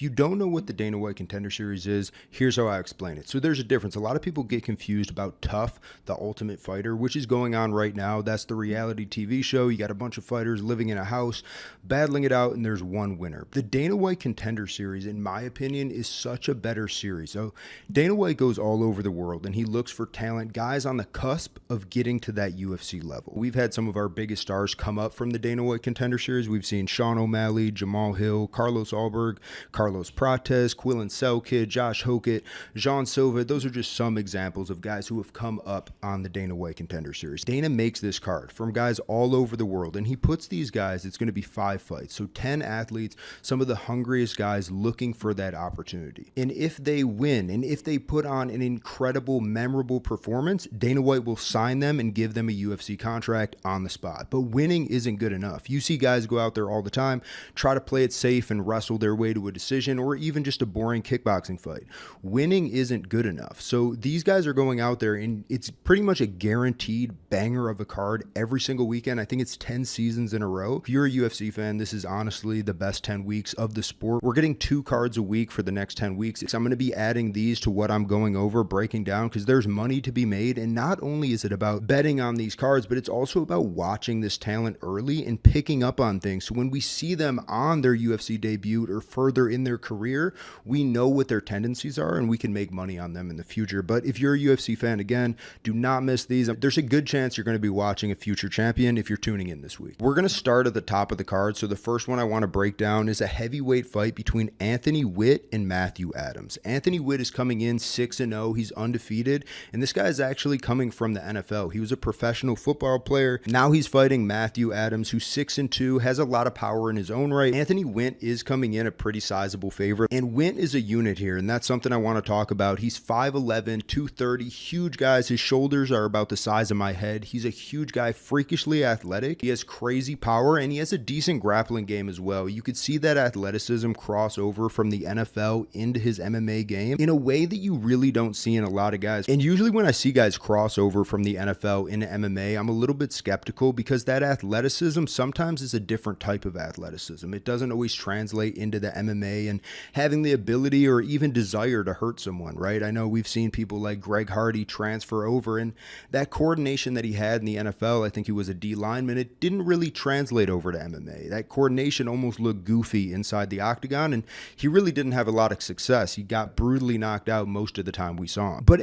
If you don't know what the Dana White Contender Series is, here's how I explain it. So there's a difference. A lot of people get confused about Tough, the Ultimate Fighter, which is going on right now. That's the reality TV show. You got a bunch of fighters living in a house, battling it out, and there's one winner. The Dana White Contender Series, in my opinion, is such a better series. So Dana White goes all over the world, and he looks for talent, guys on the cusp of getting to that UFC level. We've had some of our biggest stars come up from the Dana White Contender Series. We've seen Sean O'Malley, Jamal Hill, Carlos Alberg, Carlos Prates, Quillen Selkid, Josh Hokett, Jean Silva. Those are just some examples of guys who have come up on the Dana White Contender Series. Dana makes this card from guys all over the world, and he puts these guys, it's going to be 5 fights. So 10 athletes, some of the hungriest guys looking for that opportunity. And if they win, and if they put on an incredible, memorable performance, Dana White will sign them and give them a UFC contract on the spot. But winning isn't good enough. You see guys go out there all the time, try to play it safe and wrestle their way to a decision, or even just a boring kickboxing fight. Winning isn't good enough. So these guys are going out there, and it's pretty much a guaranteed banger of a card every single weekend. I think it's 10 seasons in a row. If you're a UFC fan, this is honestly the best 10 weeks of the sport. We're getting 2 cards a week for the next 10 weeks. I'm going to be adding these to what I'm going over, breaking down, because there's money to be made. And not only is it about betting on these cards, but it's also about watching this talent early and picking up on things. So when we see them on their UFC debut or further in their career, we know what their tendencies are and we can make money on them in the future. But if you're a UFC fan, again, do not miss these. There's a good chance you're going to be watching a future champion if you're tuning in this week. We're going to start at the top of the card. So the first one I want to break down is a heavyweight fight between Anthony Witt and Matthew Adams. Anthony Witt is coming in 6-0. He's undefeated. And this guy is actually coming from the NFL. He was a professional football player. Now he's fighting Matthew Adams, who's 6-2, has a lot of power in his own right. Anthony Witt is coming in a pretty sizable favorite. And Witt is a unit here, and that's something I want to talk about. He's 5'11", 230, huge guys. His shoulders are about the size of my head. He's a huge guy, freakishly athletic. He has crazy power, and he has a decent grappling game as well. You could see that athleticism cross over from the NFL into his MMA game in a way that you really don't see in a lot of guys. And usually when I see guys cross over from the NFL into MMA, I'm a little bit skeptical because that athleticism sometimes is a different type of athleticism. It doesn't always translate into the MMA and having the ability or even desire to hurt someone, right? I know we've seen people like Greg Hardy transfer over, and that coordination that he had in the NFL, I think he was a D lineman, it didn't really translate over to MMA. That coordination almost looked goofy inside the octagon, and he really didn't have a lot of success. He got brutally knocked out most of the time we saw him. But